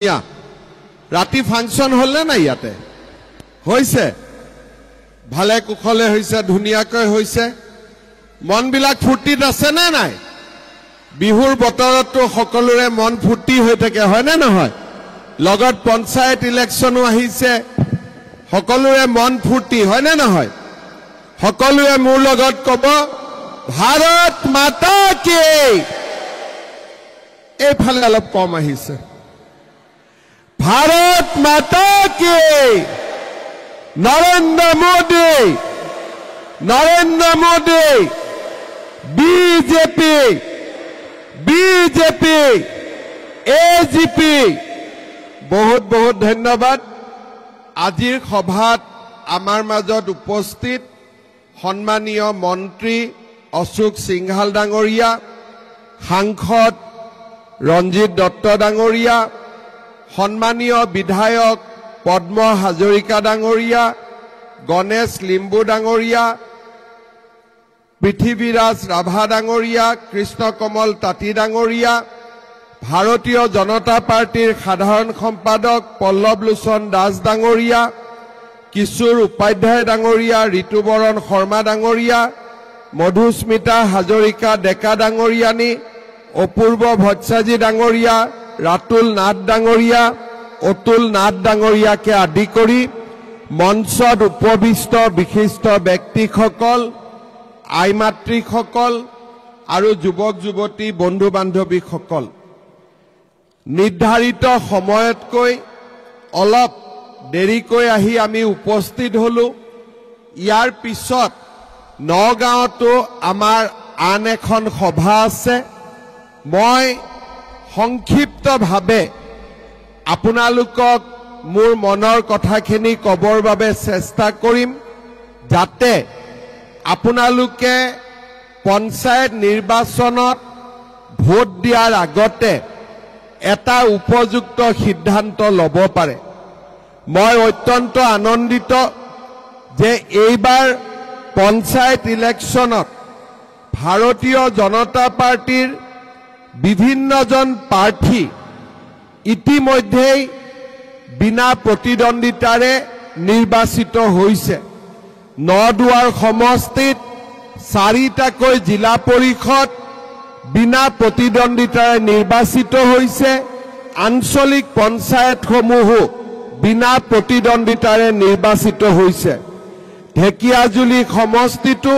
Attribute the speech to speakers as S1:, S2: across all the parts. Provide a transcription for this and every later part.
S1: राति फांक्शन हल ना इते भाले कुशले धुनियाक मन बिलाक फूर्तित आछे ना नाई बिहुर बतरतो सकलोरे मन फूर्ति हो थाके हय ना नहय लगत पंचायत इलेक्शनो आहिसे सकलोरे मन फूर्ति हय ना नहय सकलोरे मोर लगत कब भारत माता की एफाले अलप कम आहिसे भारत माता की नरेंद्र मोदी बीजेपी एजीपी बहुत बहुत धन्यवाद आजिर सभात आमार माजत उपस्थित सम्मानीय मंत्री अशोक सिंघाल डांगरिया सांसद रंजित दत्त डांगरिया सम्मानीय विधायक पद्म हाजरिका डांगरिया गणेश लिम्बू डांगरिया पृथ्वीराज राभा डांगरिया कृष्ण कमल ताती डांगरिया भारतीय जनता पार्टीर साधारण सम्पादक पल्लव लोचन दास डांगरिया किशोर उपाध्याय डांगरिया ऋतुबरण शर्मा डांगरिया मधुस्मिता हाजरिका डेका डांगरियानी अपूर्व भट्टाचार्य डांगरिया रातुल नाथ डांगरिया अतुल नाथ डांगरिया के आदि करी मंचत उपविष्ट विशिष्ट व्यक्तिसकल आई मातृसकल और युवक युवती बंधु बान्धवीसकल निर्धारित समयतকৈ अलप देरिকৈ आহি आमी उपस्थित हलो यार पिছত नगाँवतो आमार आन एखन सभा आछे मैं संक्षिप्त भावे आपनालोকক मोर मनर कथाखिनि कबर बारे चेष्टा करिम जाते आपनालोके पंचायत निर्वाचनत भोट दियार आगते एटा उपयुक्त सिद्धांत लब पारे मैं अत्यंत आनंदित जे एबार पंचायत इलेक्शनत भारतीय जनता पार्टीर विभिन्न जन प्रार्थी इतिमध्ये बिना प्रतिद्वंदितारे निर्वाचित होइसे नदुआर समष्टित 4टाকৈ जिला परिषद बिना प्रतिद्वंदितारे निर्वाचित होइसे आंचलिक पंचायतসমূहो बिना प्रतिद्वंदितारे निर्वाचित होइसे ढेकियाजुली समष्टितो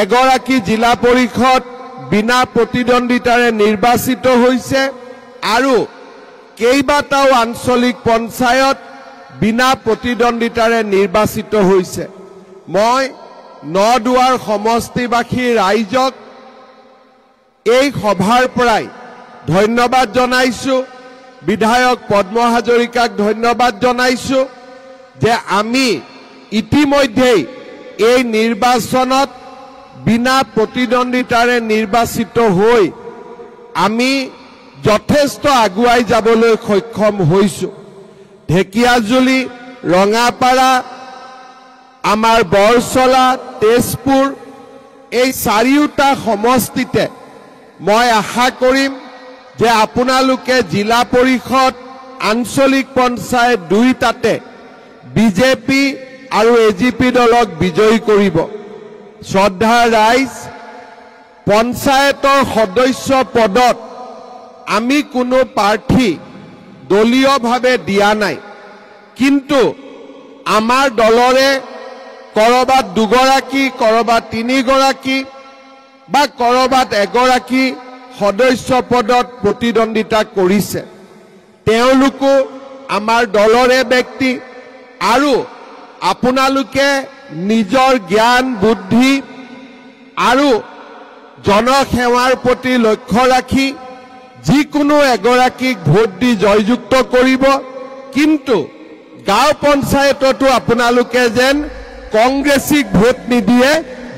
S1: एगराकी जिला परिषद बिना प्रतिद्वंदितारे निर्वाचित होइसे आरु केइबाटाओ आंचलिक पंचायत बिना प्रतिद्वंदितारे निर्वाचित होइसे मैं नदुआर समष्टिबासी राइजक এই সভাৰ পৰাই ধন্যবাদ জনাইছো विधायक पद्म हाजरिकाक धन्यवाद जनाइছো जे आमी इतिमध्ये এই निर्वाचनत बिना प्रतिद्वंदितारे निर्वाचित होई आमी যথেষ্ট আগুৱাই যাবলৈ সক্ষম হৈছো ঢেকিয়াজুলি ৰঙাপাৰা আমাৰ বৰছলা তেজপুৰ এই চাৰিওটা সমষ্টিতে मैं आशा करिम जे आपनालोके जिला परिषद आंचलिक पंचायत दुईटाते बीजेपी और एजीपी दलक विजयी करिब श्रद्धा राइज पंचायतर सदस्य पदत आमी कोनो प्रार्थी दलीय भावे दिया नाई किन्तु आमार दलरे करबात दुगराकी करबात तीनिगराकी बा करबात एगराकी सदस्य पदत प्रतिद्वंदिता करिसे तेओलोको आमार दलरे व्यक्ति आरु आपनालोके निजर ज्ञान बुद्धि आरु जनसेवार प्रति लक्ष्य राखि जिकोनो एगराकीक भोट दी जययुक्त करिब किन्तु गाँव पंचायततो आपनालोके जेन कांग्रेसिक भोट निदिए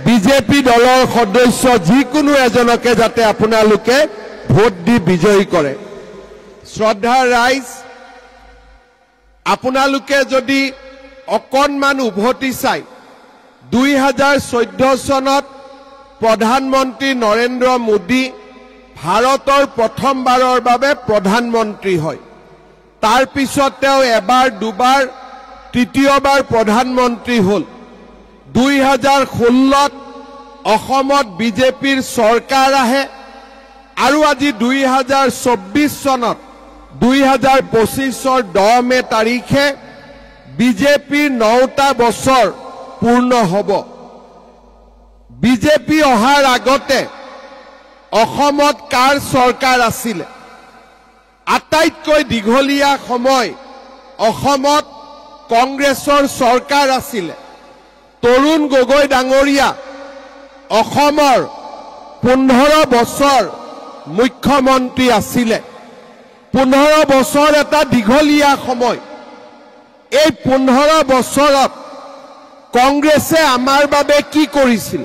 S1: बीजेपी दलर सदस्य जिकोनो एजनके जाते आपनालोके भोट दी विजयी करे श्रद्धा राइज आपनालोके जदि अकनमान उभति चाय 2014 सनत प्रधानमंत्री नरेंद्र मोदी भारतर प्रथमबारर बारे प्रधानमंत्री हय তাৰ পিছত তেওঁ এবাৰ দুবাৰ তৃতীয়বাৰ প্ৰধানমন্ত্ৰী হ'ল 2016ত অসমত বিজেপিৰ চৰকাৰ আহে আৰু আজি 2024 চনত 2025ৰ 10 মে তাৰিখে বিজেপিৰ 9টা বছৰ পূৰ্ণ হ'ব বিজেপি অহাৰ আগতে অসমত কাৰ চৰকাৰ আছিল আটাইতকৈ দীঘলীয়া সময় অসমত কংগ্ৰেছৰ চৰকাৰ আছিল তৰুণ গগৈ ডাঙৰীয়া অসমৰ 15 বছৰ মুখ্যমন্ত্ৰী আছিল 15 বছৰ এটা দীঘলীয়া সময় এই 15 বছৰত কংগ্ৰেছে আমাৰ বাবে কি কৰিছিল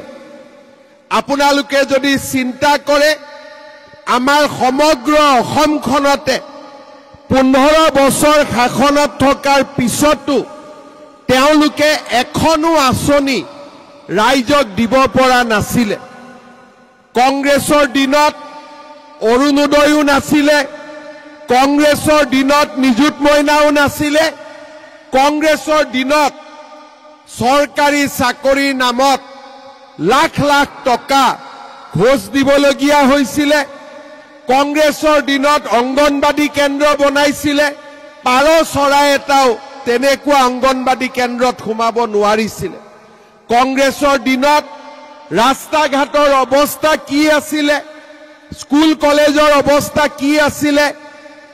S1: আপোনালোকে যদি চিন্তা কৰে আমাৰ সমগ্ৰ অসমখনতে 15 বছৰ শাসনত থকাৰ পিছতো তেওঁলোকে এখনো আঁচনি ৰাইজক দিব পৰা নাছিল কংগ্ৰেছৰ দিনত অৰুণোদয়ো নাছিল কংগ্ৰেছৰ দিনত নিযুত মইনাও নাছিল কংগ্ৰেছৰ দিনত চৰকাৰী চাকৰিৰ নামত লাখ লাখ টকা ঘোষ দিবলগীয়া হৈছিল কংগ্ৰেছৰ দিনত অংগনবাদী কেন্দ্ৰ বনাইছিল পাৰ চৰাই এটাও তেনেকুৱা অংগনবাদী কেন্দ্ৰত সোমাব নোৱাৰিছিল কংগ্ৰেছৰ দিনত ৰাস্তা ঘাটৰ অৱস্থা কি আছিল স্কুল কলেজৰ অৱস্থা কি আছিল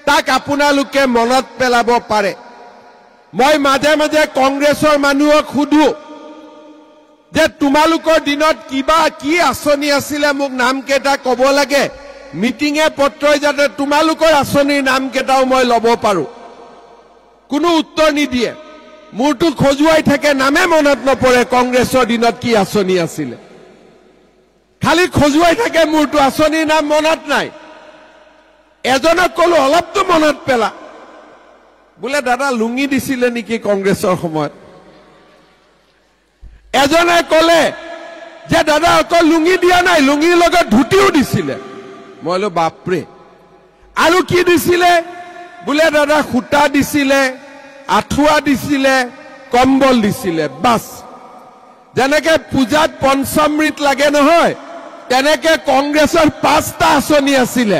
S1: তাক আপোনালোকে মনত পেলাব পাৰে মই মাজে মাজে কংগ্ৰেছৰ মানুহক সুধো যে তোমালোকৰ দিনত কিবা কি আঁচনি আছিল মোক নাম কেইটা ক'ব লাগে মিটিঙে পত্ৰই যাতে তোমালোকৰ আঁচনিৰ নাম কেইটাও মই ল'ব পাৰো কোনো উত্তৰ নিদিয়ে মূৰটো খজুৱাই থাকে নামে মনত নপৰে কংগ্ৰেছৰ দিনত কি আঁচনি আছিল খালি খজুৱাই থাকে মূৰটো আঁচনিৰ নাম মনত নাই এজনক ক'লো অলপতো মনত পেলা বোলে দাদা লুঙি দিছিলে নেকি কংগ্ৰেছৰ সময়ত এজনে ক'লে যে দাদা অকল লুঙি দিয়া নাই লুঙিৰ লগত ধুতিও দিছিলে মই লো বাপৰে আৰু কি দিছিলে বোলে দাদা খুটা দিছিলে আঠুৱা দিছিলে কম্বল দিছিলে বাস যেনেকে পূজাত পঞ্চামৃত লাগে নহয় তেনেকে কংগ্ৰেছৰ 5টা আঁচনি আছিল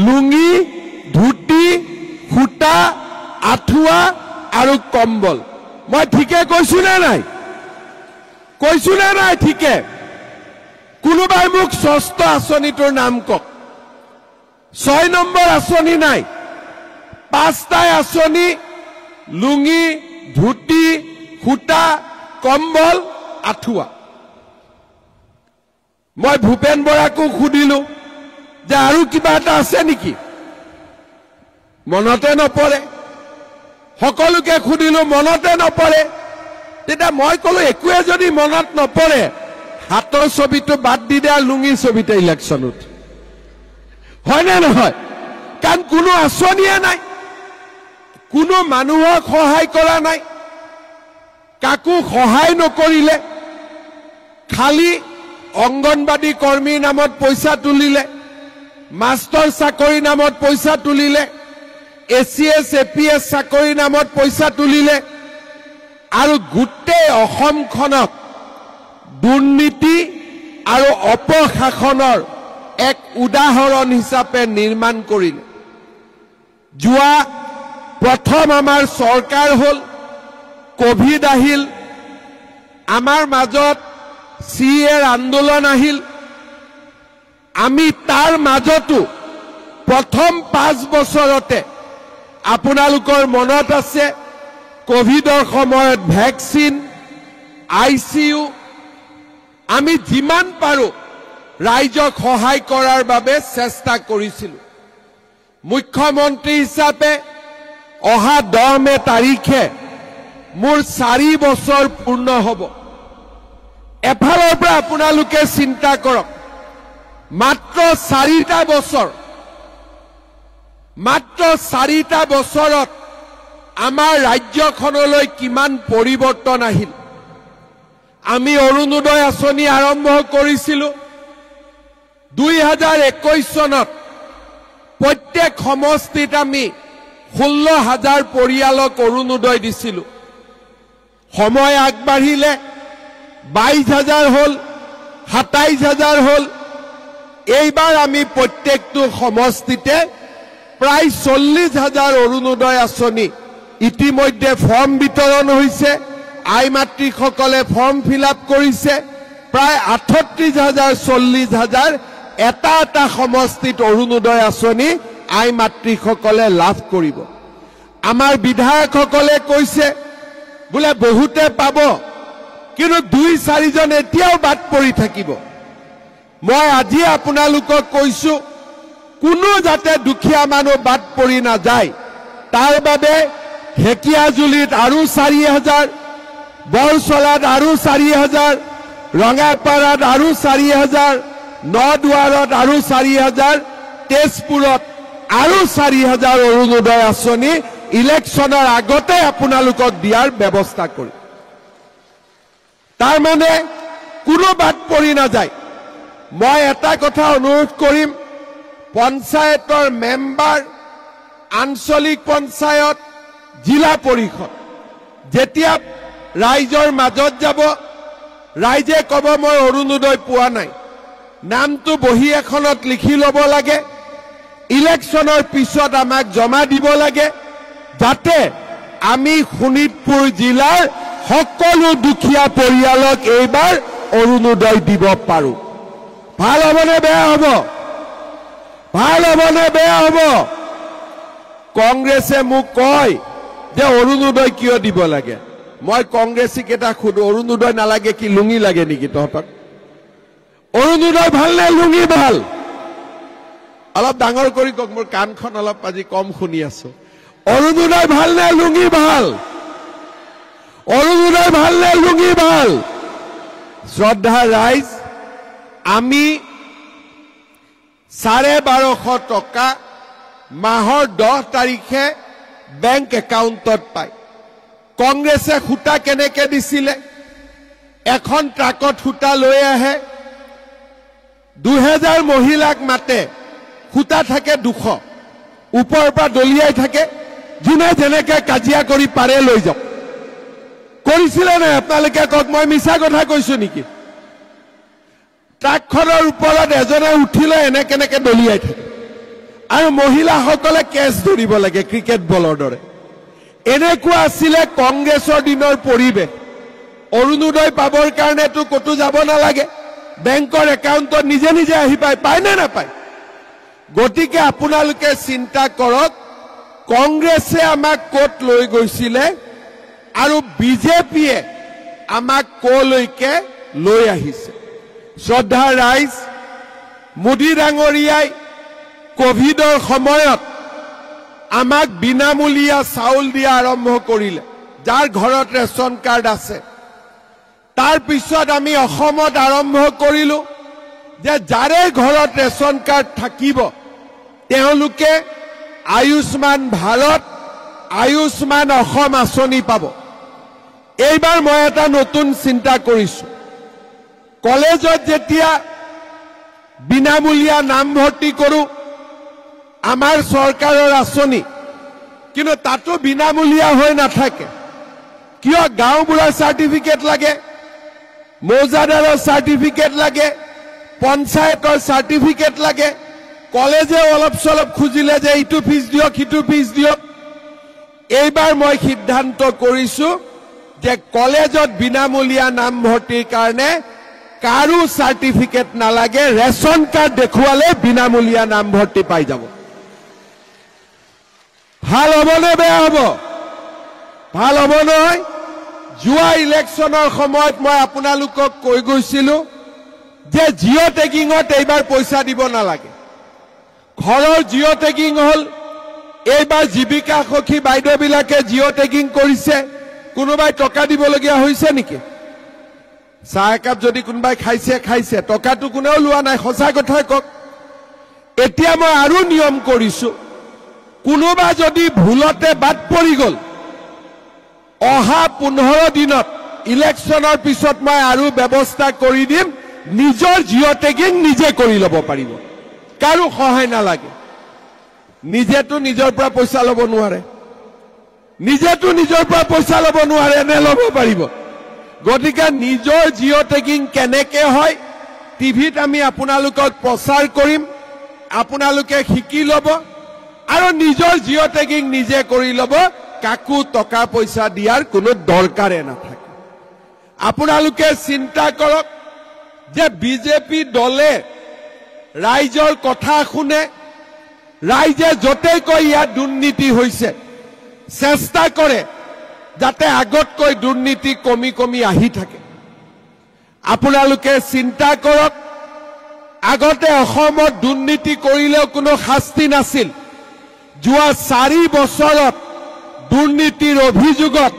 S1: লুঙি ধুতি খুটা আঠুৱা আৰু কম্বল মই ঠিকে কৈছো নে নাই ঠিকে কোনোবাই মোক ষষ্ঠ আঁচনিটোৰ নাম কওক 6 নম্বৰ আঁচনি নাই 5টাই আঁচনি লুঙি ধুতি খুটা কম্বল আঠুৱা মই ভূপেন বৰাকো সুধিলো যে আৰু কিবা এটা আছে নেকি মনতে নপৰে সকলোকে সুধিলো মনতে নপৰে তেতিয়া মই ক'লো একোৱে যদি মনত নপৰে হাতৰ ছবিটো বাদ দি দিয়া লুঙি ছবিতে ইলেকশ্যনত হয় না নহয় কাৰণ কোনো আঁচনিয়ে নাই কোনো মানুহক সহায় কৰা নাই কাকো সহায় নকৰিলে খালি অংগনবাদী কৰ্মীৰ নামত পইচা তুলিলে মাষ্টৰ চাকৰিৰ নামত পইচা তুলিলে এচিএছ এপিএছ চাকৰিৰ নামত পইচা তুলিলে আৰু গোটেই অসমখনক দুৰ্নীতি আৰু অপশাসনৰ এক উদাহৰণ হিচাপে নিৰ্মাণ কৰিলে যোৱা প্ৰথম আমাৰ চৰকাৰ হ'ল কোভিড আহিল আমাৰ মাজত সিএৰ আন্দোলন আহিল আমি তাৰ মাজতো প্ৰথম 5 বছৰতে আপোনালোকৰ মনত আছে কোভিডৰ সময়ত ভ্যাকচিন আইসিইউ আমি যিমান পাৰো ৰাইজক সহায় কৰাৰ বাবে চেষ্টা কৰিছিল মুখ্যমন্ত্ৰী হিচাপে অহা 10 মে তাৰিখে মোৰ 4 বছৰ পূৰ্ণ হ'ব এফালৰ পৰা আপোনালোকে চিন্তা কৰক মাত্ৰ 4টা বছৰ মাত্ৰ 4টা বছৰত আমাৰ ৰাজ্যখনলৈ কিমান পৰিৱৰ্তন আহিল আমি অৰুণোদয় আঁচনি আৰম্ভ কৰিছিলো 2021 চনত প্ৰত্যেক সমষ্টিত আমি 16,000 পৰিয়ালক অৰুণোদয় দিছিলোঁ। সময় আগবাঢ়িলে 22,000 হ'ল, 27,000 হ'ল। এইবাৰ আমি প্ৰত্যেকটো সমষ্টিতে প্ৰায় 40,000 অৰুণোদয় আঁচনি ইতিমধ্যে ফৰ্ম বিতৰণ হৈছে। আই মাতৃসকলে ফৰ্ম ফিল আপ কৰিছে। প্ৰায় 38,000 40,000 এটা সমষ্টিত অৰুণোদয় আঁচনি আই মাতৃসকলে লাভ কৰিব। আমাৰ বিধায়কসকলে কৈছে বোলে বহুতে পাব, কিন্তু 2-4 জন এতিয়াও বাদ পৰি থাকিব। মই আজি আপোনালোকক কৈছো, কোনো যাতে দুখীয়া মানুহ বাদ পৰি নাযায়, তাৰ বাবে ঢেকিয়াজুলিত আৰু 4,000, বৰচলাত আৰু 4,000, ৰঙাপাৰাত আৰু 4,000, নদুৱাৰত আৰু 4,000, তেজপুৰত আৰু 4,000 অৰুণোদয় আঁচনি ইলেকশ্যনৰ আগতে আপোনালোকক দিয়াৰ ব্যৱস্থা কৰি। তাৰ মানে কোনো বাদ পৰি নাযায়। মই এটা কথা অনুৰোধ কৰিম, পঞ্চায়তৰ মেম্বাৰ, আঞ্চলিক পঞ্চায়ত, জিলা পৰিষদ যেতিয়া ৰাইজৰ মাজত যাব, ৰাইজে ক'ব মই অৰুণোদয় পোৱা নাই, নামটো বহি এখনত লিখি ল'ব লাগে, ইলেকশ্যনৰ পিছত আমাক জমা দিব লাগে, যাতে আমি শোণিতপুৰ জিলাৰ সকলো দুখীয়া পৰিয়ালক এইবাৰ অৰুণোদয় দিব পাৰোঁ। ভাল হ'বনে বেয়া হ'ব? ভাল হ'বনে বেয়া হ'ব? কংগ্ৰেছে মোক কয় যে অৰুণোদয় কিয় দিব লাগে। মই কংগ্ৰেছীক এটা সুধো, অৰুণোদয় নালাগে কি লুঙি লাগে নেকি তহঁতক? অৰুণোদয় ভাল নে লুঙি ভাল? অলপ ডাঙৰ কৰি কওক, মোৰ কাণখন অলপ আজি কম শুনি আছো। অৰুণোদয় ভাল নে লুঙি ভাল? অৰুণোদয় ভাল নে লুঙি ভাল? শ্ৰদ্ধা ৰাইজ, আমি 1250 টকা মাহৰ 10 তাৰিখে বেংক একাউণ্টত পায়। কংগ্ৰেছে সূতা কেনেকে দিছিলে? এখন ট্ৰাকত সূতা লৈ আহে, 2000 মহিলাক মাতে, সূতা থাকে 200, ওপৰৰ পৰা দলিয়াই থাকে, যোনে যেনেকে কাজিয়া কৰি পাৰে লৈ যাওক। কৰিছিলে নে আপোনালোকে কওক? মই মিছা কথা কৈছো নেকি? ট্ৰাকখনৰ ওপৰত এজনে উঠিলে এনেকে দলিয়াই থাকে, আৰু মহিলাসকলে কেছ ধৰিব লাগে ক্ৰিকেট বলৰ দৰে। এনেকুৱা আছিলে কংগ্ৰেছৰ দিনৰ পৰিৱেশ। অৰুণোদয় পাবৰ কাৰণেতো ক'তো যাব নালাগে, বেংকৰ একাউণ্টত নিজে নিজে আহি পায় নে নাপায়? গতিকে আপোনালোকে চিন্তা কৰক, কংগ্ৰেছে আমাক ক'ত লৈ গৈছিলে আৰু বিজেপিয়ে আমাক ক'লৈকে লৈ আহিছে। শ্ৰদ্ধা ৰাইজ, মোদী ডাঙৰীয়াই কোভিডৰ সময়ত আমাক বিনামূলীয়া চাউল দিয়া আৰম্ভ কৰিলে, যাৰ ঘৰত ৰেচন কাৰ্ড আছে। তাৰ পিছত আমি অসমত আৰম্ভ কৰিলো যে যাৰে ঘৰত ৰেচন কাৰ্ড থাকিব তেওঁলোকে আয়ুষ্মান ভাৰত, আয়ুষ্মান অসম আঁচনি পাব। এইবাৰ মই এটা নতুন চিন্তা কৰিছো, কলেজত যেতিয়া বিনামূলীয়া নামভৰ্তি কৰো, আমাৰ চৰকাৰৰ আঁচনি, কিন্তু তাতো বিনামূলীয়া হৈ নাথাকে। কিয়? গাঁওবুঢ়াৰ চাৰ্টিফিকেট লাগে, মৌজাদাৰৰ চাৰ্টিফিকেট লাগে, পঞ্চায়তৰ চাৰ্টিফিকেট লাগে, কলেজে অলপ চলপ খুজিলে যে ইটো ফিজ দিয়ক, সিটো ফিজ দিয়ক। এইবাৰ মই সিদ্ধান্ত কৰিছো যে কলেজত বিনামূলীয়া নামভৰ্তিৰ কাৰণে কাৰো চাৰ্টিফিকেট নালাগে, ৰেচন কাৰ্ড দেখুৱালে বিনামূলীয়া নামভৰ্তি পাই যাব। ভাল হ'বনে বেয়া হ'ব? ভাল হ'ব নহয়? যোৱা ইলেকশ্যনৰ সময়ত মই আপোনালোকক কৈ গৈছিলো যে জিঅ' টেগিঙত এইবাৰ পইচা দিব নালাগে। ঘৰৰ জিঅ' টেগিং হ'ল, এইবাৰ জীৱিকা সখী বাইদেউবিলাকে জিঅ' টেগিং কৰিছে। কোনোবাই টকা দিবলগীয়া হৈছে নেকি? চাহ একাপ যদি কোনোবাই খাইছে খাইছে, টকাটো কোনেও লোৱা নাই। সঁচা কথা কওক। এতিয়া মই আৰু নিয়ম কৰিছো, কোনোবা যদি ভুলতে বাদ পৰি গ'ল, অহা 15 দিনত ইলেকশ্যনৰ পিছত মই আৰু ব্যৱস্থা কৰি দিম, নিজৰ জিঅ' টেগিং নিজে কৰি ল'ব পাৰিব, কাৰো সহায় নালাগে। নিজেতো নিজৰ পৰা পইচা ল'ব নোৱাৰে নিজেতো নিজৰ পৰা পইচা ল'ব নোৱাৰে নে ল'ব পাৰিব গতিকে নিজৰ জিঅ টেগিং কেনেকে হয় টিভিত আমি আপোনালোকক প্ৰচাৰ কৰিম আপোনালোকে শিকি ল'ব আৰু নিজৰ জিঅ টেগিং নিজে কৰি ল'ব কাকো টকা পইচা দিয়াৰ কোনো দৰকাৰে নাথাকে আপোনালোকে চিন্তা কৰক যে বিজেপি দলে ৰাইজৰ কথা শুনে ৰাইজে য'তেই কয় ইয়াত দুৰ্নীতি হৈছে চেষ্টা কৰে যাতে আগতকৈ দুৰ্নীতি কমি কমি আহি থাকে আপোনালোকে চিন্তা কৰক আগতে অসমত দুৰ্নীতি কৰিলেও কোনো শাস্তি নাছিল যোৱা 4 বছৰত দুৰ্নীতিৰ অভিযোগত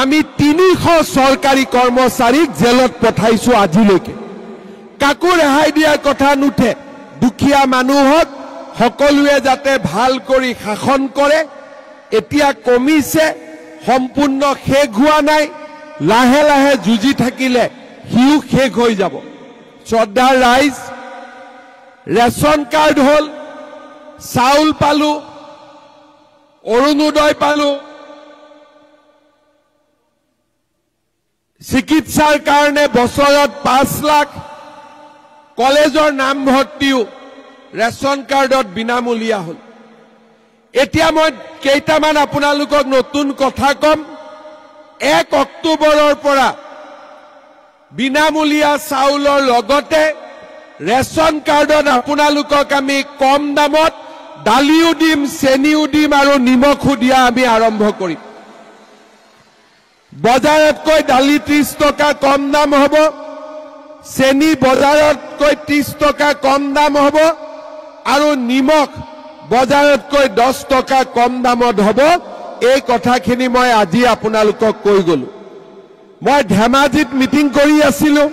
S1: আমি 300 চৰকাৰী কৰ্মচাৰীক জেলত পঠাইছো আজিলৈকে কাকো ৰেহাই দিয়াৰ কথা নুঠে দুখীয়া মানুহক সকলোৱে যাতে ভাল কৰি শাসন কৰে এতিয়া কমিছে সম্পূৰ্ণ শেষ হোৱা নাই লাহে লাহে যুঁজি থাকিলে হিউ শেষ হৈ যাব শ্ৰদ্ধাৰ ৰাইজ ৰেচন কাৰ্ড হল চাউল পালো অৰুণোদয় পালো চিকিৎসাৰ কাৰণে বছৰত 5 লাখ কলেজৰ নামভৰ্তিও ৰেচন কাৰ্ডত বিনামূলীয়া হল এতিয়া মই কেইটামান আপোনালোকক নতুন কথা কম 1 অক্টোবৰৰ পৰা বিনামূলীয়া চাউলৰ লগতে ৰেচন কাৰ্ডত আপোনালোকক আমি কম দামত দালিও দিম চেনিও দিম আৰু নিমখো দিয়া আমি আৰম্ভ কৰিম বজাৰতকৈ দালি 30 টকা কম দাম হ'ব চেনি বজাৰতকৈ 30 টকা কম দাম হ'ব আৰু নিমখ বজাৰতকৈ 10 টকা কম দামত হ'ব এই কথাখিনি মই আজি আপোনালোকক কৈ গলো মই ধেমাজিত মিটিং কৰি আছিলো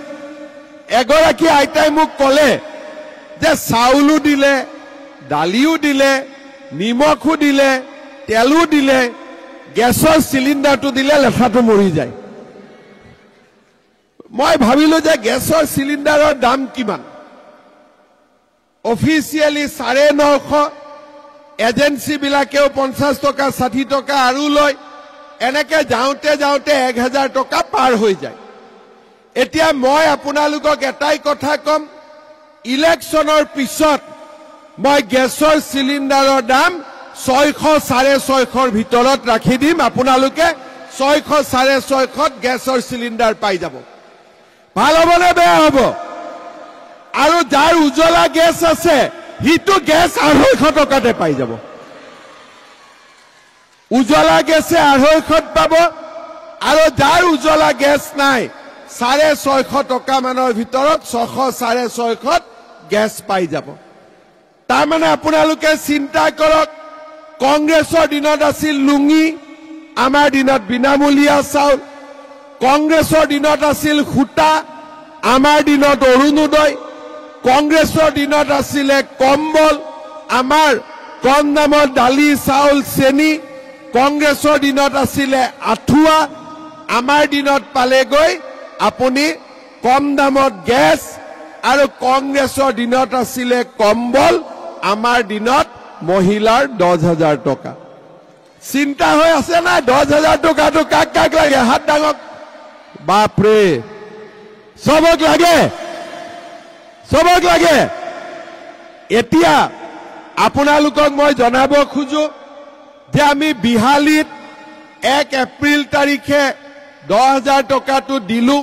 S1: এগৰাকী আইতাই মোক ক'লে যে চাউলো দিলে দালিও দিলে নিমখো দিলে তেলো দিলে গেছৰ সিলিন্ডাৰটো দিলে লেঠাটো মৰি যায় মই ভাবিলো যে গেছৰ সিলিন্ডাৰৰ দাম কিমান অফিচিয়ালি 950 এজেন্সি বিলাকেও 50 টকা 60 টকা আৰু লয় এনেকে যাওঁতে যাওঁতে 1000 টকা পাৰ হৈ যায় এতিয়া মই আপোনালোকক এটাই কথা কম ইলেকশ্যনৰ পিছত মই গেছৰ সিলিন্ডাৰৰ দাম 600 650 ভিতৰত ৰাখি দিম আপোনালোকে 600 650 গেছৰ সিলিন্ডাৰ পাই যাব ভাল হ'ব নে বেয়া হ'ব আৰু যাৰ উজ্জ্বলা গেছ আছে হিটো গেছ 250 টকাতে পাই যাব উজ্জ্বলা গেছে 250 পাব আৰু যাৰ উজ্জ্বলা গেছ নাই 650 টকা মানৰ ভিতৰত 600 650 গেছ পাই যাব তাৰ মানে আপোনালোকে চিন্তা কৰক কংগ্ৰেছৰ দিনত আছিল লুঙি আমাৰ দিনত বিনামূলীয়া চাউল কংগ্ৰেছৰ দিনত আছিল খুটা আমাৰ দিনত অৰুণোদয় কংগ্ৰেছৰ দিনত আছিল কম্বল আমাৰ কম দামত দালি চাউল চেনি কংগ্ৰেছৰ দিনত আছিল আঠুৱা আমাৰ দিনত পালেগৈ আপুনি কম দামত গেছ আৰু কংগ্ৰেছৰ দিনত আছিল কম্বল আমাৰ দিনত মহিলাৰ 10,000 টকা চিন্তা হৈ আছে না 10,000 টকাটো কাক কাক লাগে হাত ডাঙক বাপৰে সবক লাগে এতিয়া আপোনালোকক মই জনাব খুজো যে আমি বিহালীত 1 এপ্ৰিল তাৰিখে 10,000 টকাটো দিলো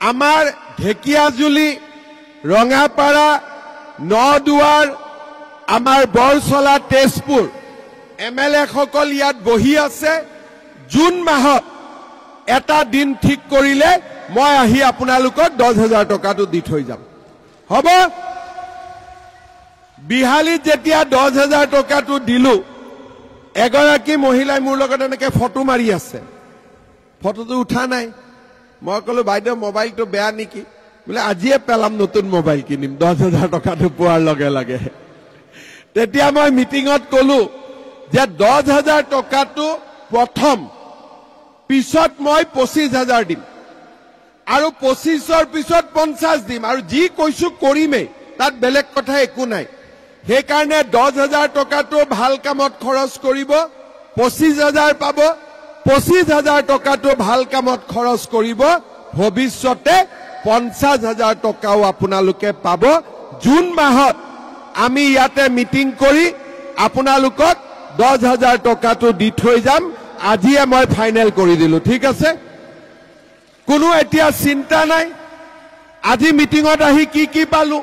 S1: আমাৰ ঢেকিয়াজুলি ৰঙাপাৰা নদুৱাৰ আমাৰ বৰছলা তেজপুৰ এমএলএ সকল ইয়াত বহি আছে জুন মাহত এটা দিন ঠিক কৰিলে মই আহি আপোনালোকক 10,000 টকাটো দি থৈ যাম হ'ব বিহালীত যেতিয়া 10,000 টকাটো দিলো এগৰাকী মহিলাই মোৰ লগত এনেকে ফটো মাৰি আছে ফটোটো উঠা নাই মই কলো বাইদেউ মোবাইলটো বেয়া নেকি বলে আজিয়ে পেলাম নতুন মোবাইল কিনিম 10,000 টকাটো পোৱাৰ লগে লগে তেতিয়া মই মিটিঙত কলো যে 10,000 টকাটো প্ৰথম পিছত মই 25,000 দিম আৰু 25ৰ পিছত 50 দিম আৰু যি কৈছো কৰিমে তাত বেলেগ কথা একো নাই সেইকাৰণে 10,000 টকাটো ভাল কামত খৰচ কৰিব 25,000 পাব 25,000 টকাটো ভাল কামত খৰচ কৰিব ভৱিষ্যতে 50,000 টকাও আপোনালোকে পাব জুন মাহত আমি ইয়াতে মিটিং কৰি আপোনালোকক 10,000 টকাটো দি থৈ যাম আজিয়ে মই ফাইনেল কৰি দিলো ঠিক আছে কোনো এতিয়া চিন্তা নাই আজি মিটিঙত আহি কি পালো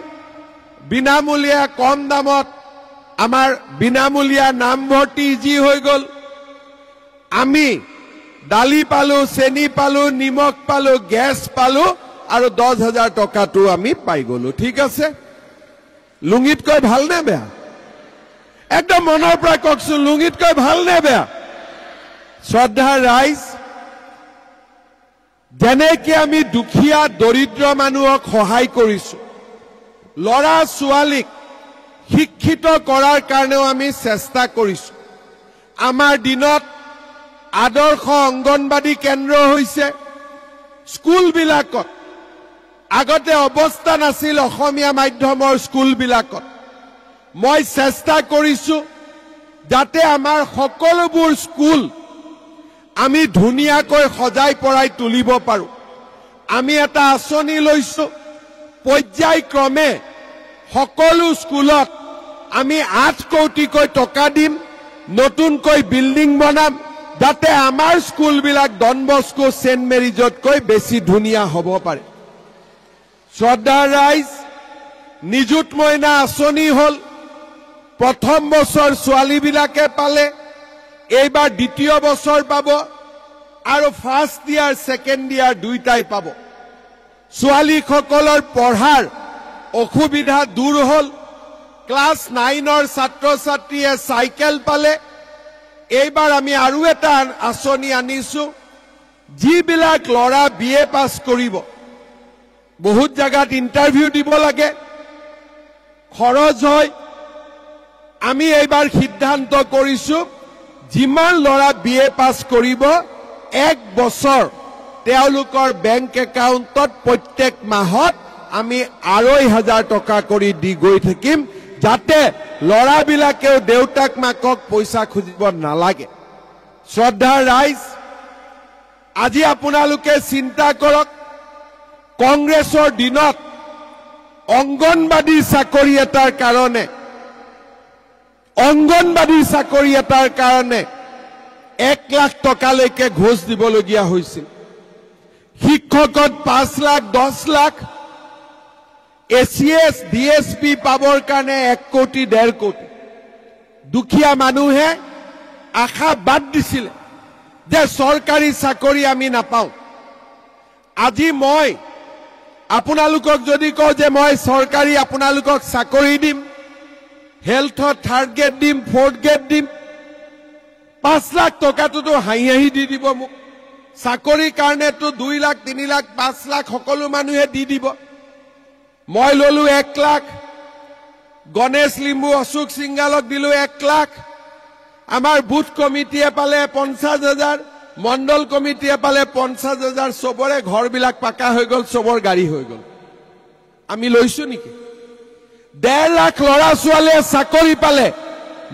S1: বিনামূলীয়া কম দামত আমাৰ বিনামূলীয়া নামভৰ্তি যি হৈ গল আমি দালি পালো চেনি পালো নিমখ পালো গ্যাস পালো আৰু 10,000 টকাটো আমি পাই গলো ঠিক আছে লুঙিত কই ভাল নে বেয়া একদম মনৰ পৰা কওকচোন লুঙিত কই ভাল নে বেয়া শ্ৰদ্ধা ৰাইজ যেনেকৈ আমি দুখীয়া দৰিদ্ৰ মানুহক সহায় কৰিছো লৰা ছোৱালীক শিক্ষিত কৰাৰ কাৰণেও আমি চেষ্টা কৰিছো আমাৰ দিনত আদৰ্শ অংগনবাদী কেন্দ্ৰ হৈছে স্কুলবিলাকত আগতে অৱস্থা নাছিল অসমীয়া মাধ্যমৰ স্কুলবিলাকত মই চেষ্টা কৰিছো যাতে আমাৰ সকলোবোৰ স্কুল আমি ধুনীয়াকৈ সজাই পৰাই তুলিব পাৰো আমি এটা আঁচনি লৈছো পৰ্যায়ক্ৰমে সকলো স্কুলত আমি 8 কোটিকৈ টকা দিম নতুনকৈ বিল্ডিং বনাম যাতে আমাৰ স্কুলবিলাক ডন বস্কো সেন্ট মেৰিজতকৈ বেছি ধুনীয়া হ'ব পাৰে শ্ৰদ্ধা ৰাইজ নিযুত মইনা আঁচনি হল প্ৰথম বছৰ ছোৱালীবিলাকে পালে এইবাৰ দ্বিতীয় বছৰ পাব আৰু ফাৰ্স্ট ইয়াৰ সেকেন্ড ইয়াৰ দুইটাই পাব ছোৱালীসকলৰ পঢ়াৰ অসুবিধা দূৰ হল ক্লাস 9ৰ ছাত্ৰ ছাত্ৰীয়ে সাইকেল পালে এইবাৰ আমি আৰু এটা আঁচনি আনিছো যিবিলাক লৰা বিএ পাস কৰিব বহুত জায়গাত ইন্টাৰভিউ দিব লাগে খৰচ হয় আমি এইবাৰ সিদ্ধান্ত কৰিছো যিমান লৰা বিএ পাস কৰিব 1 বছৰ তেওঁলোকৰ বেংক একাউণ্টত প্ৰত্যেক মাহত আমি 2,500 টকা কৰি দি গৈ থাকিম যাতে লৰাবিলাকেও দেউতাক মাকক পইচা খুজিব নালাগে শ্ৰদ্ধা ৰাইজ আজি আপোনালোকে চিন্তা কৰক কংগ্ৰেছৰ দিনত অংগনবাদী চাকৰি এটাৰ কাৰণে 1 লাখ টকালৈকে ঘোষ দিবলগীয়া হৈছিল শিক্ষকত 5 লাখ 10 লাখ এসিএস ডিএসপি পাবৰ কাৰণে 1 কোটি 1.5 কোটি দুখীয়া মানুহে আশা বাদ দিছিল যে সৰকাৰি চাকৰি আমি নাপাও আজি মই আপোনালোকক যদি কও যে মই সৰকাৰি আপোনালোকক চাকৰি দিম হেলথত 3rd গ্ৰেড দিম 4th গ্ৰেড দিম 5 লাখ টকাটো হাঁহি দি দিব মোক চাকৰিৰ কাৰণেটো 2 লাখ 3 লাখ 5 লাখ সকলো মানুহে দি দিব মই ললো 1 লাখ গণেশ লিম্বু অশোক সিংগালক দিলো 1 লাখ আমাৰ বুথ কমিটিয়ে পালে 50,000 মণ্ডল কমিটিয়ে পালে 50,000 সবৰে ঘৰবিলাক পাকা হৈ গল সবৰ গাড়ী হৈ গল আমি লৈছো নেকি 1.5 লাখ লৰা ছোৱালীয়ে চাকৰি পালে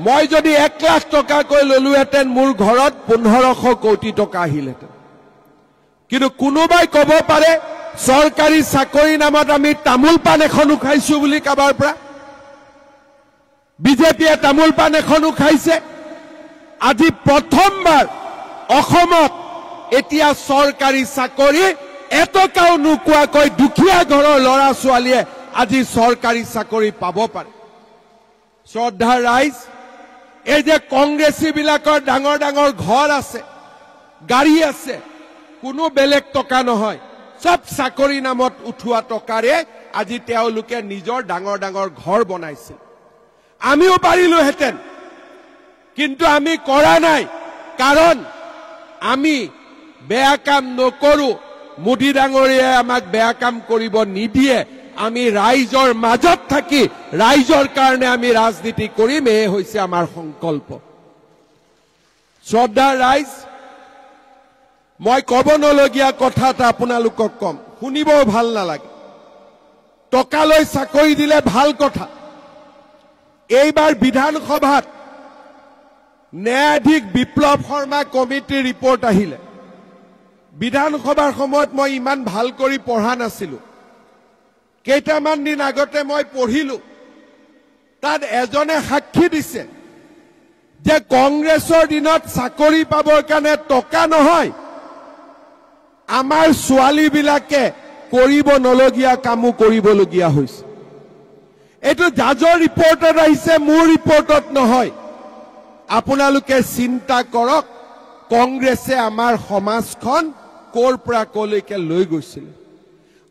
S1: মই যদি 1 লাখ টকা কৈ ললোহেতেন মোৰ ঘৰত 1500 কোটি টকা আহিলেতেন কিন্তু কোনোবাই কব পাৰে সৰকাৰি চাকৰি নামত আমি তামুল পান এখনো খাইছো বুলি কাবাৰ পৰা বিজেপিয়ে তামুল পান এখনো খাইছে আজি প্ৰথমবাৰ অসমত এতিয়া সৰকাৰি চাকৰি এটকাও নোকোৱাকৈ দুখীয়া ঘৰৰ লৰা ছোৱালীয়ে আজি সৰকাৰি চাকৰি পাব পাৰে শ্ৰদ্ধা ৰাইজ এই যে কংগ্ৰেছী বিলাকৰ ডাঙৰ ডাঙৰ ঘৰ আছে গাড়ী আছে কোনো বেলেগ টকা নহয় সব চাকৰি নামত উঠোৱা টকাৰে আজি তেওঁলোকে নিজৰ ডাঙৰ ডাঙৰ ঘৰ বনাইছে আমিও পাৰিলো হেতেন কিন্তু আমি কৰা নাই কাৰণ আমি বেয়া কাম নকৰো মোদী ডাঙৰীয়ে আমাক বেয়া কাম কৰিব নিদিয়ে আমি ৰাইজৰ মাজত থাকি ৰাইজৰ কাৰণে আমি ৰাজনীতি কৰিম এই হৈছে আমাৰ সংকল্প শ্ৰদ্ধা ৰাইজ মই কব নলগীয়া কথা এটা আপোনালোকক কম শুনিবও ভাল নালাগে টকালৈ চাকৰি দিলে ভাল কথা এইবাৰ বিধানসভাত ন্যায়াধীশ বিপ্লৱ শৰ্মা কমিটিৰ ৰিপৰ্ট আহিলে বিধানসভাৰ সময়ত মই ইমান ভাল কৰি পঢ়া নাছিলো কেইটামান দিন আগতে মই পঢ়িলো তাত এজনে সাক্ষী দিছে যে কংগ্ৰেছৰ দিনত চাকৰি পাবৰ কাৰণে টকা নহয় আমাৰ ছোৱালীবিলাকে কৰিব নলগীয়া কামো কৰিবলগীয়া হৈছে এটো জাজৰ ৰিপৰ্টত আহিছে মোৰ ৰিপৰ্টত নহয় আপোনালোকে চিন্তা কৰক কংগ্ৰেছে আমাৰ সমাজখন কোৰ পৰা কলৈকে লৈ গৈছিল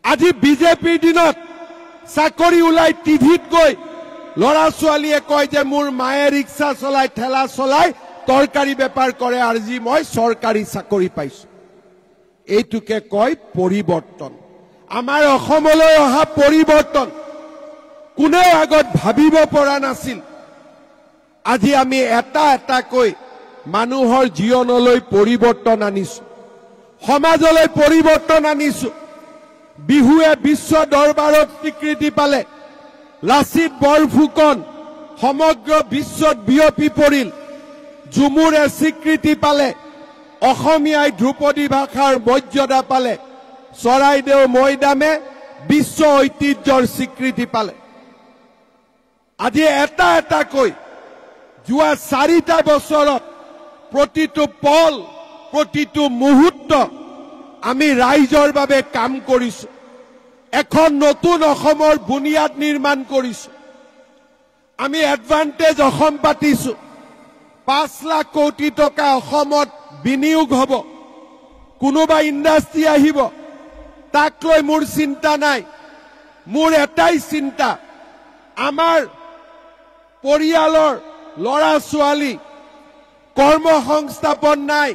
S1: আজি বিজেপিৰ দিনত চাকৰি উলাই টিভিত গৈ লৰা ছোৱালীয়ে কয় যে মোৰ মায়ে ৰিক্সা চলাই ঠেলা চলাই তৰকাৰী বেপাৰ কৰে আজি মই চৰকাৰী চাকৰি পাইছো এইটোকে কয় পৰিৱৰ্তন আমাৰ অসমলৈ অহা পৰিৱৰ্তন কোনে আগত ভাবিব পৰা নাছিল আজি আমি এটা কৈ মানুহৰ জীৱনলৈ পৰিৱৰ্তন আনিছো সমাজলৈ পৰিৱৰ্তন আনিছো বিহুৱে বিশ্ব দৰবাৰত স্বীকৃতি পালে লাচিত বৰফুকন সমগ্ৰ বিশ্বত বিয়পি পৰিল ঝুমুৰে স্বীকৃতি পালে অসমীয়াই ধ্ৰুপদী ভাষাৰ মৰ্যাদা পালে চৰাইদেউ মৈদামে বিশ্ব ঐতিহ্যৰ স্বীকৃতি পালে আজি এটা কৈ যোৱা 4টা বছৰত প্ৰতিটো পল প্ৰতিটো মুহূৰ্ত আমি ৰাইজৰ বাবে কাম কৰিছো এখন নতুন অসমৰ বুনিয়াদ নিৰ্মাণ কৰিছো আমি এডভান্টেজ অসম পাতিছো 5 লাখ কোটি টকা অসমত বিনিয়োগ হ'ব কোনোবা ইণ্ডাষ্ট্ৰি আহিব তাক লৈ মোৰ চিন্তা নাই মোৰ এটাই চিন্তা আমাৰ পৰিয়ালৰ লৰা ছোৱালী কৰ্ম সংস্থাপন নাই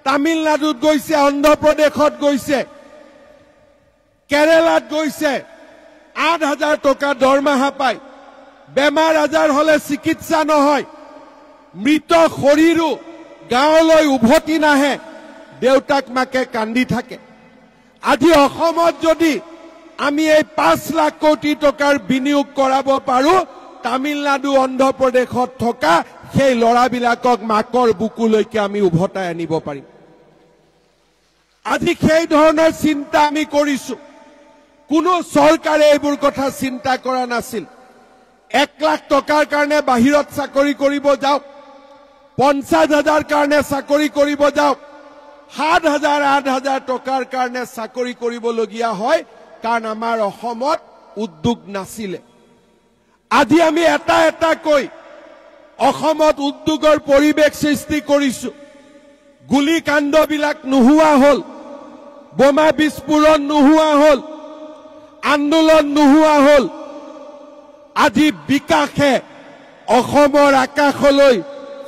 S1: তামিলনাডুত গৈছে অন্ধ্ৰপ্ৰদেশত গৈছে কেৰালাত গৈছে 8,000 টকা দৰমহা পায় বেমাৰ আজাৰ হলে চিকিৎসা নহয় মৃত শৰীৰো গাঁৱলৈ উভতি নাহে দেউতাক মাকে কান্দি থাকে আজি অসমত যদি আমি এই 5 লাখ কোটি টকাৰ বিনিয়োগ কৰাব পাৰো তামিলনাডু অন্ধ্ৰপ্ৰদেশত থকা সেই লৰাবিলাকক মাকৰ বুকুলৈকে আমি উভতাই আনিব পাৰিম আজি সেই ধৰণৰ চিন্তা আমি কৰিছো কোনো চৰকাৰে এইবোৰ কথা চিন্তা কৰা নাছিল 1 লাখ টকাৰ কাৰণে বাহিৰত চাকৰি কৰিব যাওক 50,000 কাৰণে চাকৰি কৰিব যাওক 7,000 8,000 টকাৰ কাৰণে চাকৰি কৰিবলগীয়া হয় কাৰণ আমাৰ অসমত উদ্যোগ নাছিলে আজি আমি এটা কৈ অসমত উদ্যোগৰ পৰিৱেশ সৃষ্টি কৰিছো গুলিকাণ্ডবিলাক নোহোৱা হল বোমা বিস্ফোৰণ নোহোৱা হল আন্দোলন নোহোৱা হল আজি বিকাশে অসমৰ আকাশলৈ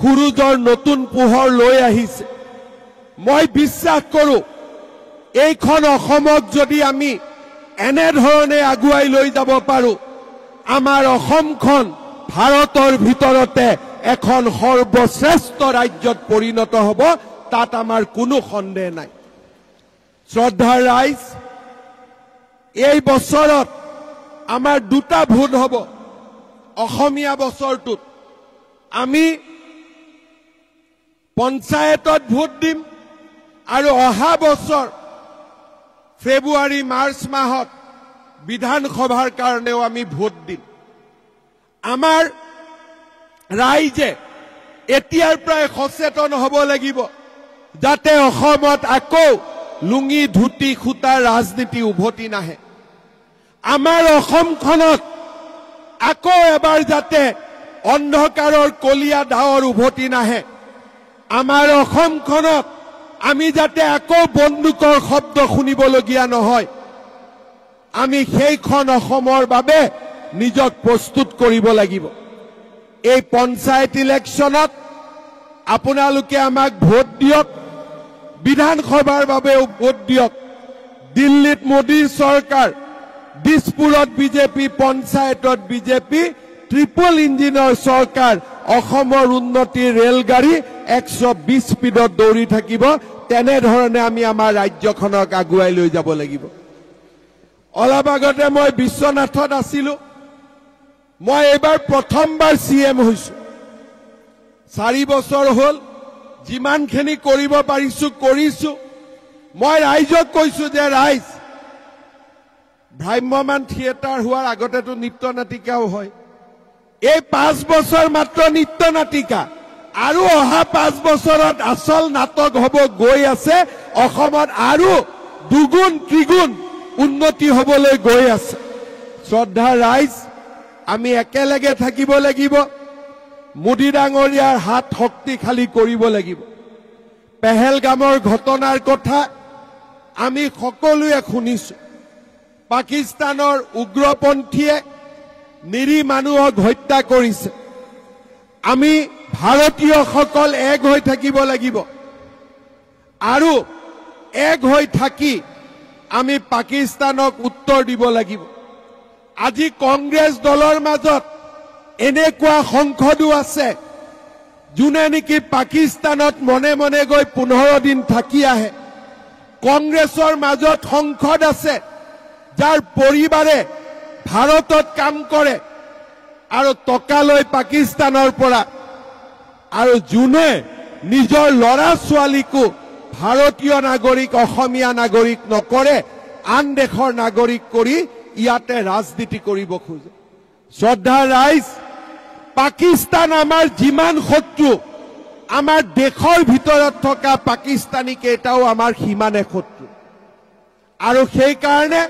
S1: সূৰুজৰ নতুন পোহৰ লৈ আহিছে মই বিশ্বাস কৰো এইখন অসমক যদি আমি এনে ধৰণে আগুৱাই লৈ যাব পাৰো আমাৰ অসমখন ভাৰতৰ ভিতৰতে এখন সৰ্বশ্ৰেষ্ঠ ৰাজ্যত পৰিণত হ'ব তাত আমাৰ কোনো সন্দেহ নাই শ্ৰদ্ধাৰ ৰাইজ এই বছৰত আমাৰ দুটা ভোট হ'ব অসমীয়া বছৰটোত আমি পঞ্চায়তত ভোট দিম আৰু অহা বছৰ ফেব্ৰুৱাৰী মাৰ্চ মাহত বিধানসভাৰ কাৰণেও আমি ভোট দিম আমাৰ ৰাইজে এতিয়াৰ পৰাই সচেতন হ'ব লাগিব যাতে অসমত আকৌ লুঙি ধুতি খুটা ৰাজনীতি উভতি নাহে আমাৰ অসমখনত আকৌ এবাৰ যাতে অন্ধকাৰৰ কলিয়া ডাৱৰ উভতি নাহে আমাৰ অসমখনত আমি যাতে আকৌ বন্দুকৰ শব্দ শুনিবলগীয়া নহয় আমি সেইখন অসমৰ বাবে নিজক প্ৰস্তুত কৰিব লাগিব এই পঞ্চায়ত ইলেকশ্যনত আপোনালোকে আমাক ভোট দিয়ক বিধানসভাৰ বাবেও ভোট দিয়ক দিল্লীত মোদীৰ চৰকাৰ দিছপুৰত বিজেপি পঞ্চায়তত বিজেপি ট্ৰিপল ইঞ্জিনৰ চৰকাৰ অসমৰ উন্নতিৰ ৰেলগাড়ী 120 স্পীডত দৌৰি থাকিব তেনে ধৰণে আমি আমাৰ ৰাজ্যখনক আগুৱাই লৈ যাব লাগিব অলপ আগতে মই বিশ্বনাথত আছিলো মই এবাৰ প্ৰথমবাৰ CM হৈছো 4 বছৰ হ'ল যিমানখিনি কৰিব পাৰিছো কৰিছো মই ৰাইজক কৈছো যে ৰাইজ ভ্ৰাম্যমান থিয়েটাৰ হোৱাৰ আগতেতো নৃত্য নাটিকাও হয় এই 5 বছৰ মাত্ৰ নৃত্য নাটিকা আৰু অহা 5 বছৰত আসল নাটক হ'ব গৈ আছে অসমত আৰু দুগুণ ত্ৰিগুণ উন্নতি হ'বলৈ গৈ আছে শ্ৰদ্ধা ৰাইজ আমি একেলগে থাকিব লাগিব মোদী ডাঙৰীয়াৰ হাত শক্তিশালী কৰিব লাগিব পেহেলগামৰ ঘটনাৰ কথা আমি সকলোৱে শুনিছো পাকিস্তানৰ উগ্ৰপন্থীয়ে নিৰী মানুহক হত্যা কৰিছে আমি ভাৰতীয়সকল এক হৈ থাকিব লাগিব আৰু এক হৈ থাকি আমি পাকিস্তানক উত্তৰ দিব লাগিব আজি কংগ্ৰেছ দলৰ মাজত এনেকুৱা সংসদো আছে যোনে নেকি পাকিস্তানত মনে মনে গৈ 15 দিন থাকি আহে কংগ্ৰেছৰ মাজত সংসদ আছে যাৰ পৰিবাৰে ভাৰতত কাম কৰে আৰু টকা লৈ পাকিস্তানৰ পৰা আৰু যোনে নিজৰ ল'ৰা ছোৱালীকো ভাৰতীয় নাগৰিক অসমীয়া নাগৰিক নকৰে আন দেশৰ নাগৰিক কৰি ইয়াতে ৰাজনীতি কৰিব খোজে শ্ৰদ্ধা ৰাইজ পাকিস্তান আমাৰ যিমান শত্ৰু আমাৰ দেশৰ ভিতৰত থকা পাকিস্তানী কেইটাও আমাৰ সিমানে শত্ৰু আৰু সেই কাৰণে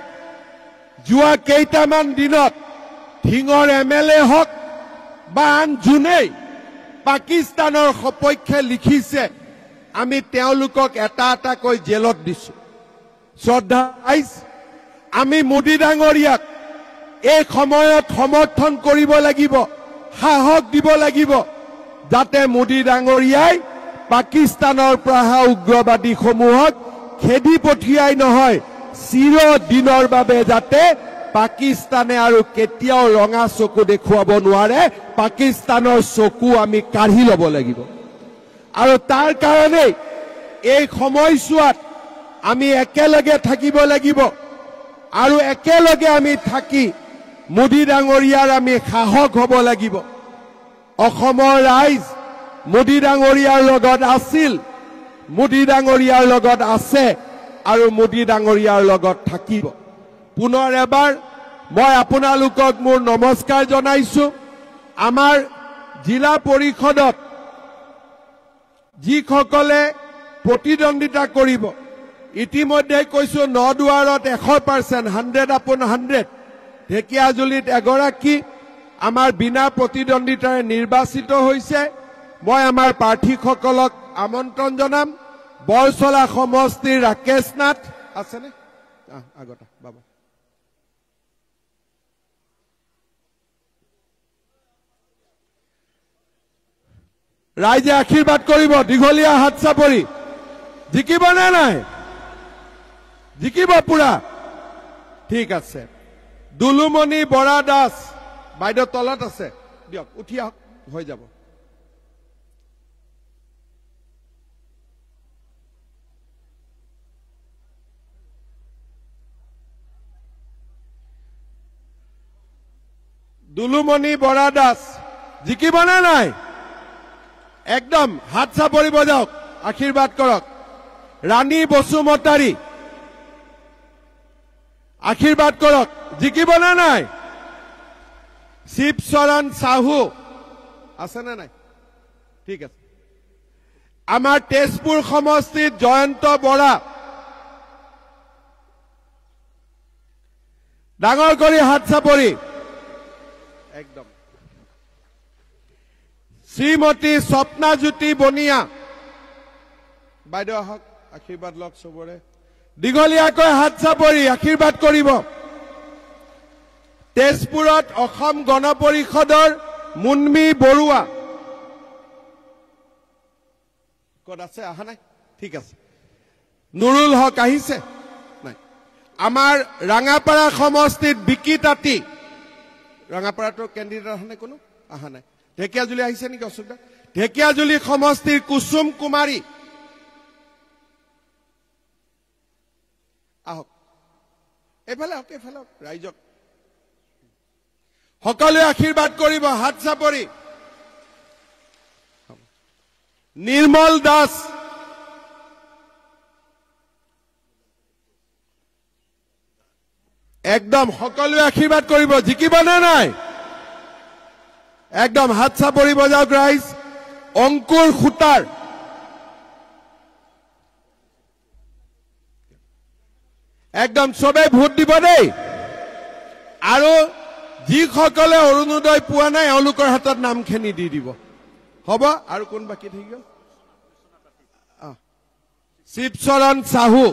S1: যোৱা কেইটামান দিনত ধিঙৰ MLA হক বা আন যোনেই পাকিস্তানৰ সপক্ষে লিখিছে আমি তেওঁলোকক এটা এটাকৈ জেলত দিছো শ্ৰদ্ধা ৰাইজ আমি মোদী ডাঙৰীয়াক এই সময়ত সমৰ্থন কৰিব লাগিব সাহস দিব লাগিব যাতে মোদী ডাঙৰীয়াই পাকিস্তানৰ পৰা উগ্ৰবাদী সমূহক খেদি পঠিয়াই নহয় চিৰদিনৰ বাবে যাতে পাকিস্তানে আৰু কেতিয়াও ৰঙা চকু দেখুৱাব নোৱাৰে পাকিস্তানৰ চকু আমি কাঢ়ি ল'ব লাগিব আৰু তাৰ কাৰণে এই সময়ছোৱাত আমি একেলগে থাকিব লাগিব আৰু একেলগে আমি থাকি মোদী ডাঙৰীয়াৰ আমি সাহস হ'ব লাগিব অসমৰ ৰাইজ মোদী ডাঙৰীয়াৰ লগত আছিল মোদী ডাঙৰীয়াৰ লগত আছে আৰু মোদী ডাঙৰীয়াৰ লগত থাকিব পুনৰ এবাৰ মই আপোনালোকক মোৰ নমস্কাৰ জনাইছো আমাৰ জিলা পৰিষদত যিসকলে প্ৰতিদ্বন্দিতা কৰিব ইতিমধ্যে কৈছো নদুৱাৰত 100% 100 ঢেকিয়াজুলিত এগৰাকী আমাৰ বিনা প্ৰতিদ্বন্দিতাৰে নিৰ্বাচিত হৈছে মই আমাৰ প্ৰাৰ্থীসকলক আমন্ত্ৰণ জনাম বৰছলা সমষ্টিৰ ৰাকেশ নাথ আছেনে আগতে বাবা ৰাইজে আশীৰ্বাদ কৰিব দীঘলীয়া হাত চাপৰি জিকিব নে নাই জিকিব পুৰা ঠিক আছে দুলুমণি বৰা দাস বাইদেউ তলত আছে দিয়ক উঠি আহক হৈ যাব দুলুমণি বৰা দাস জিকিব নে নাই একদম হাত চাপৰি বজাওক আশীৰ্বাদ কৰক ৰাণী বসুমতাৰী আশীৰ্বাদ কৰক জিকিব নে নাই শিৱচৰণ সাহু আছে নে নাই ঠিক আছে আমাৰ তেজপুৰ সমষ্টিত জয়ন্ত বৰা ডাঙৰ কৰি হাত চাপৰি একদম শ্ৰীমতী স্বপ্নাজ্যোতি বনিয়া বাইদেউ আহক আশীৰ্বাদ লওক চবৰে দীঘলীয়াকৈ হাত চাপৰি আশীৰ্বাদ কৰিব তেজপুৰত অসম গণ পৰিষদৰ মুন্মী বৰুৱা ক'ত আছে আহা নাই ঠিক আছে নুৰুল হক আহিছে নাই আমাৰ ৰাঙাপাৰা সমষ্টিত বিকি তাঁতী ৰাঙাপাৰাটোৰ কেণ্ডিডেট আহা নাই কোনো আহা নাই ঢেকিয়াজুলি আহিছে নেকি অশোক ঢেকিয়াজুলি সমষ্টিৰ কুসুম কুমাৰী আহক এইফালে আহক ৰাইজক সকলোৱে আশীৰ্বাদ কৰিব হাত চাপৰি নিৰ্মল দাস একদম সকলোৱে আশীৰ্বাদ কৰিব জিকিব নে নাই একদম হাত চাপৰি বজাওক ৰাইজ অংকুৰ খুটাৰ একদম সবে ভোট দিব দেই আৰু যিসকলে অৰুণোদয় পোৱা নাই এওঁলোকৰ হাতত নামখিনি দি দিব হ'ব আৰু কোন বাকি থাকিব শিৱচৰণ সাহু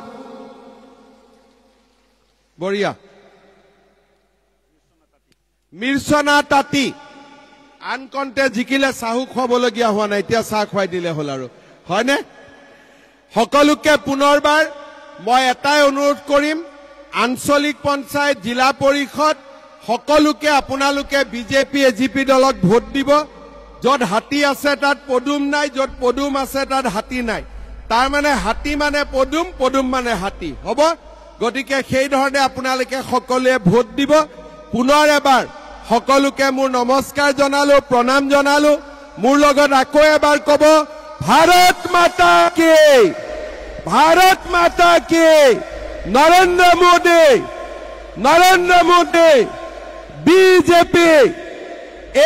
S1: বঢ়িয়া মিৰ্চনা তাঁতী আনকণ্ঠে জিকিলে চাহু খুৱাবলগীয়া হোৱা নাই এতিয়া চাহ খুৱাই দিলে হ'ল আৰু হয়নে সকলোকে পুনৰবাৰ মই এটাই অনুৰোধ কৰিম আঞ্চলিক পঞ্চায়ত জিলা পৰিষদ সকলোকে আপোনালোকে বিজেপি এজিপি দলক ভোট দিব য'ত হাতী আছে তাত পদুম নাই য'ত পদুম আছে তাত হাতী নাই তাৰ মানে হাতী মানে পদুম পদুম মানে হাতী হ'ব গতিকে সেই ধৰণে আপোনালোকে সকলোৱে ভোট দিব পুনৰ এবাৰ সকলোকে মোৰ নমস্কাৰ জনালো প্ৰণাম জনালো মোৰ লগত আকৌ এবাৰ ক'ব ভাৰত মাতা কি নৰেন্দ্ৰ মোদী বিজেপি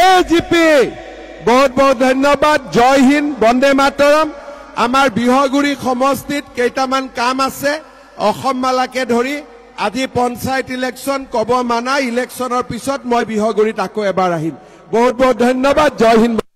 S1: এজিপি বহুত বহুত ধন্যবাদ জয় হিন্দ বন্দে মাতৰম আমাৰ বিহগুৰি সমষ্টিত কেইটামান কাম আছে অসম মালাকে ধৰি আজি পঞ্চায়ত ইলেকশ্যন কব মানা ইলেকশ্যনৰ পিছত মই বিহগুৰিত আকৌ এবাৰ আহিম বহুত বহুত ধন্যবাদ জয় হিন্দ